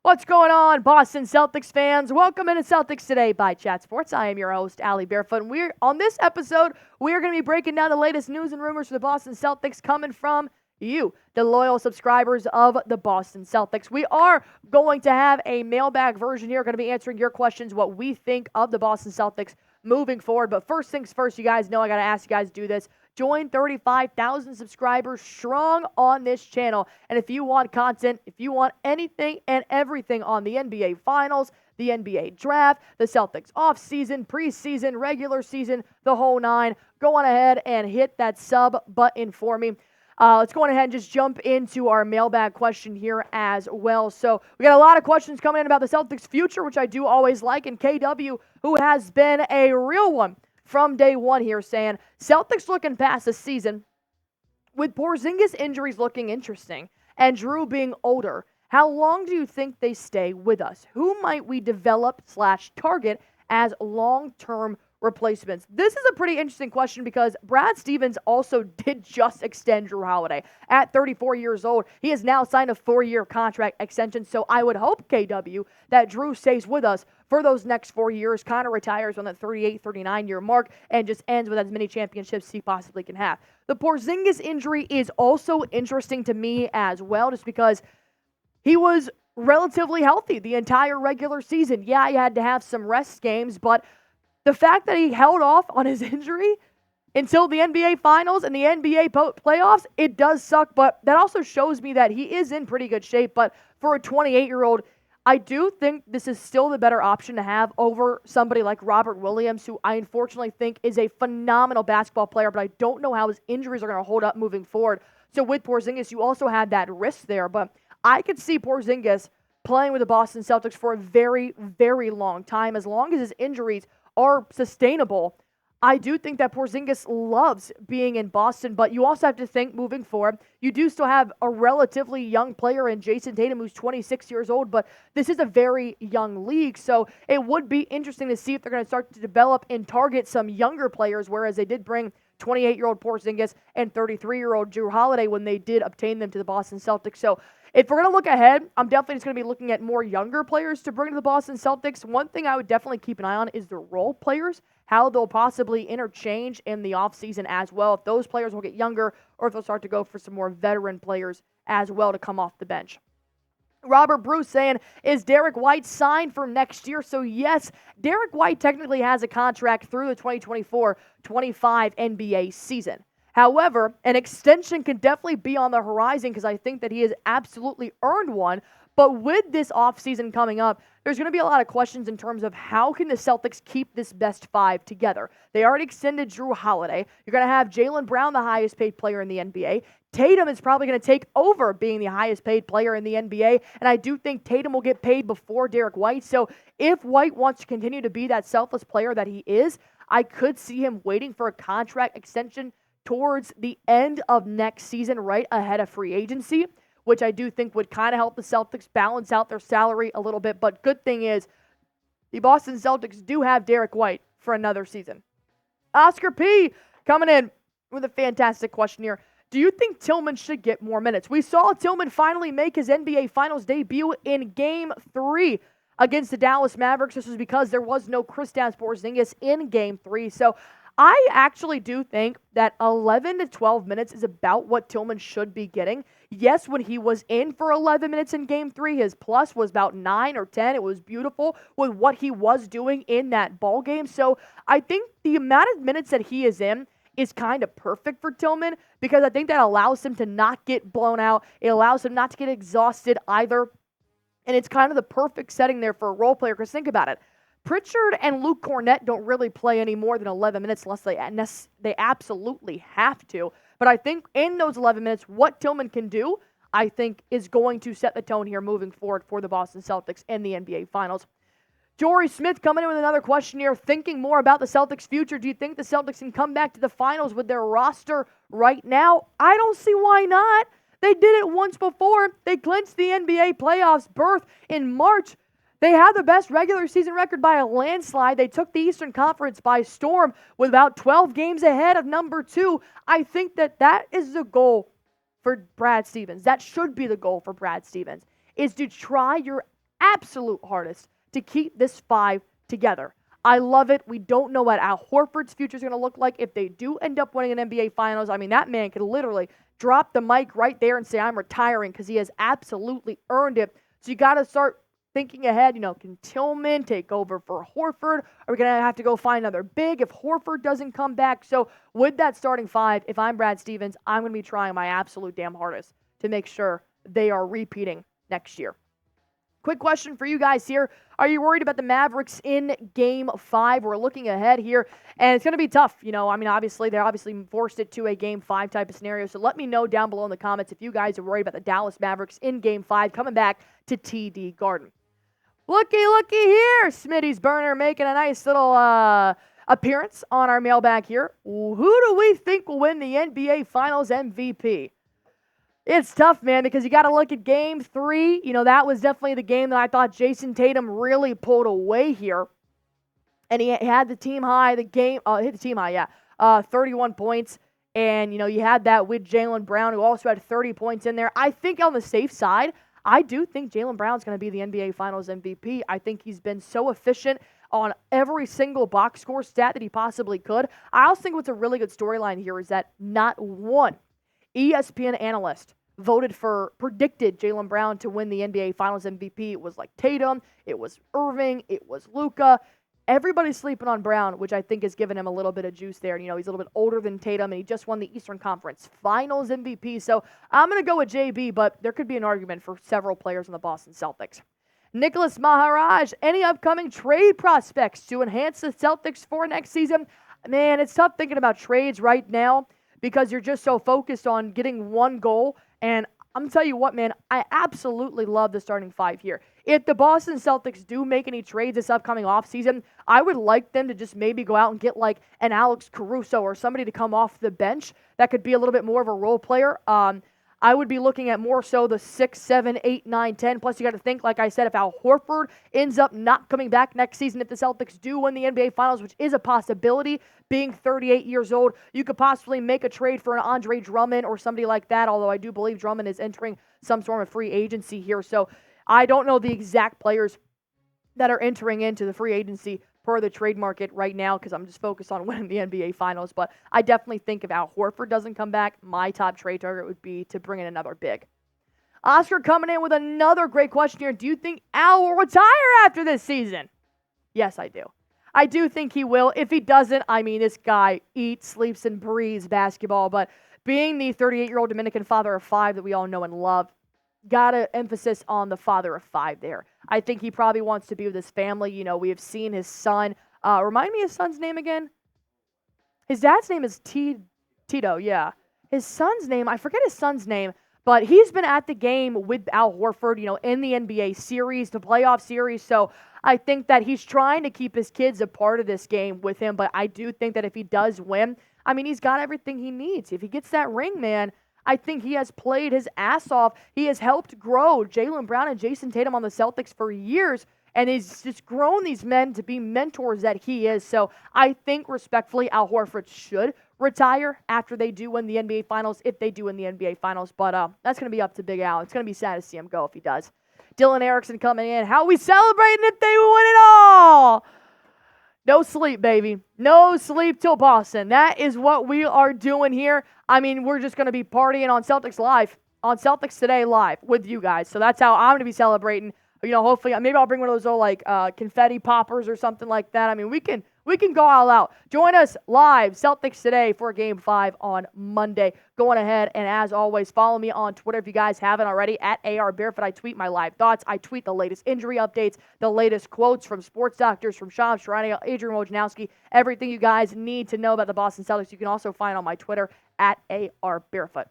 What's going on, Boston Celtics fans? Welcome into Celtics Today by Chat Sports. I am your host, Allie, Barefoot, and on this episode, we are going to be breaking down the latest news and rumors for the Boston Celtics coming from you, the loyal subscribers of the Boston Celtics. We are going to have a mailbag version here, going to be answering your questions, what we think of the Boston Celtics moving forward. But first things first, you guys know I got to ask you guys to do this. Join 35,000 subscribers strong on this channel. And if you want content, if you want anything and everything on the NBA Finals, the NBA Draft, the Celtics offseason, preseason, regular season, the whole nine, go on ahead and hit that sub button for me. Let's go on ahead and just jump into our mailbag question here as well. So we got a lot of questions coming in about the Celtics' future, which I do always like. And KW, who has been a real one from day one here, saying, Celtics looking past the season, with Porzingis injuries looking interesting and Drew being older, how long do you think they stay with us? Who might we develop/target as long-term replacements? This is a pretty interesting question because Brad Stevens also did just extend Drew Holiday at 34 years old. He has now signed a 4-year contract extension, so I would hope, KW, that Drew stays with us for those next 4 years, kind of retires on that 38, 39-year mark, and just ends with as many championships as he possibly can have. The Porzingis injury is also interesting to me as well, just because he was relatively healthy the entire regular season. Yeah, he had to have some rest games, but the fact that he held off on his injury until the NBA Finals and the NBA playoffs, it does suck, but that also shows me that he is in pretty good shape. But for a 28-year-old, I do think this is still the better option to have over somebody like Robert Williams, who I unfortunately think is a phenomenal basketball player, but I don't know how his injuries are going to hold up moving forward. So with Porzingis, you also had that risk there, but I could see Porzingis playing with the Boston Celtics for a very, very long time, as long as his injuries are sustainable. I do think that Porzingis loves being in Boston, but you also have to think moving forward, you do still have a relatively young player in Jayson Tatum who's 26 years old, but this is a very young league, so it would be interesting to see if they're going to start to develop and target some younger players, whereas they did bring 28-year-old Porzingis and 33-year-old Drew Holiday when they did obtain them to the Boston Celtics. So if we're going to look ahead, I'm definitely just going to be looking at more younger players to bring to the Boston Celtics. One thing I would definitely keep an eye on is the role players, how they'll possibly interchange in the offseason as well. If those players will get younger or if they'll start to go for some more veteran players as well to come off the bench. Robert Bruce saying, is Derrick White signed for next year? So yes, Derrick White technically has a contract through the 2024-25 NBA season. However, an extension can definitely be on the horizon because I think that he has absolutely earned one. But with this offseason coming up, there's going to be a lot of questions in terms of how can the Celtics keep this best five together. They already extended Drew Holiday. You're going to have Jaylen Brown, the highest paid player in the NBA. Tatum is probably going to take over being the highest paid player in the NBA, and I do think Tatum will get paid before Derrick White. So if White wants to continue to be that selfless player that he is, I could see him waiting for a contract extension towards the end of next season, right ahead of free agency, which I do think would kind of help the Celtics balance out their salary a little bit. But good thing is, the Boston Celtics do have Derrick White for another season. Oscar P. coming in with a fantastic question here. Do you think Tillman should get more minutes? We saw Tillman finally make his NBA Finals debut in Game 3 against the Dallas Mavericks. This was because there was no Kristaps Porzingis in Game 3. So I actually do think that 11 to 12 minutes is about what Tillman should be getting. Yes, when he was in for 11 minutes in Game 3, his plus was about 9 or 10. It was beautiful with what he was doing in that ball game. So I think the amount of minutes that he is in is kind of perfect for Tillman because I think that allows him to not get blown out. It allows him not to get exhausted either. And it's kind of the perfect setting there for a role player because think about it. Pritchard and Luke Cornett don't really play any more than 11 minutes unless they absolutely have to. But I think in those 11 minutes, what Tillman can do, I think, is going to set the tone here moving forward for the Boston Celtics in the NBA Finals. Jory Smith coming in with another question here, thinking more about the Celtics' future. Do you think the Celtics can come back to the finals with their roster right now? I don't see why not. They did it once before. They clinched the NBA playoffs berth in March. They have the best regular season record by a landslide. They took the Eastern Conference by storm with about 12 games ahead of number 2. I think that is the goal for Brad Stevens. That should be the goal for Brad Stevens, is to try your absolute hardest to keep this 5 together. I love it. We don't know what Al Horford's future is going to look like if they do end up winning an NBA Finals. I mean, that man could literally drop the mic right there and say, I'm retiring, because he has absolutely earned it. So you got to start thinking ahead. Can Tillman take over for Horford? Are we going to have to go find another big if Horford doesn't come back? So with that starting 5, if I'm Brad Stevens, I'm going to be trying my absolute damn hardest to make sure they are repeating next year. Quick question for you guys here. Are you worried about the Mavericks in Game 5? We're looking ahead here, and it's going to be tough. Obviously, they forced it to a Game 5 type of scenario. So let me know down below in the comments if you guys are worried about the Dallas Mavericks in Game 5 coming back to TD Garden. Looky here. Smitty's Burner making a nice little appearance on our mailbag here. Who do we think will win the NBA Finals MVP? It's tough, man, because you got to look at Game 3. That was definitely the game that I thought Jayson Tatum really pulled away here. And he had the team high, hit the team high, 31 points. And, you had that with Jaylen Brown, who also had 30 points in there. I think on the safe side, I do think Jaylen Brown's going to be the NBA Finals MVP. I think he's been so efficient on every single box score stat that he possibly could. I also think what's a really good storyline here is that not one ESPN analyst predicted Jaylen Brown to win the NBA Finals MVP. It was like Tatum, it was Irving, it was Luka. Everybody's sleeping on Brown, which I think has given him a little bit of juice there. He's a little bit older than Tatum, and he just won the Eastern Conference Finals MVP. So I'm going to go with JB, but there could be an argument for several players in the Boston Celtics. Nicholas Maharaj, any upcoming trade prospects to enhance the Celtics for next season? Man, it's tough thinking about trades right now because you're just so focused on getting one goal. And I'm going to tell you what, man, I absolutely love the starting 5 here. If the Boston Celtics do make any trades this upcoming offseason, I would like them to just maybe go out and get like an Alex Caruso or somebody to come off the bench that could be a little bit more of a role player. I would be looking at more so the 6, 7, 8, 9, 10. Plus, you got to think, like I said, if Al Horford ends up not coming back next season, if the Celtics do win the NBA Finals, which is a possibility, being 38 years old, you could possibly make a trade for an Andre Drummond or somebody like that, although I do believe Drummond is entering some sort of free agency here. So I don't know the exact players that are entering into the free agency per the trade market right now because I'm just focused on winning the NBA Finals. But I definitely think if Al Horford doesn't come back, my top trade target would be to bring in another big. Oscar coming in with another great question here. Do you think Al will retire after this season? Yes, I do. I do think he will. If he doesn't, I mean, this guy eats, sleeps, and breathes basketball. But being the 38-year-old Dominican father of 5 that we all know and love, got to emphasis on the father of 5 there. I think he probably wants to be with his family. We have seen his son. Remind me his son's name again? His dad's name is Tito, yeah. His son's name, I forget his son's name, but he's been at the game with Al Horford, in the NBA series, the playoff series. So I think that he's trying to keep his kids a part of this game with him. But I do think that if he does win, I mean, he's got everything he needs. If he gets that ring, man, I think he has played his ass off. He has helped grow Jaylen Brown and Jayson Tatum on the Celtics for years, and he's just grown these men to be mentors that he is. So I think, respectfully, Al Horford should retire after they do win the NBA Finals, if they do win the NBA Finals. But that's going to be up to Big Al. It's going to be sad to see him go if he does. Dylan Erickson coming in. How are we celebrating if they win it all? No sleep, baby. No sleep till Boston. That is what we are doing here. I mean, we're just going to be partying on Celtics Live, on Celtics Today Live with you guys. So that's how I'm going to be celebrating. Hopefully, maybe I'll bring one of those little confetti poppers or something like that. I mean, we can go all out. Join us live, Celtics Today, for Game 5 on Monday. Going ahead, and as always, follow me on Twitter if you guys haven't already, at ARBarefoot. I tweet my live thoughts. I tweet the latest injury updates, the latest quotes from sports doctors, from Shams Charania, Adrian Wojnarowski, everything you guys need to know about the Boston Celtics. You can also find on my Twitter, at ARBarefoot.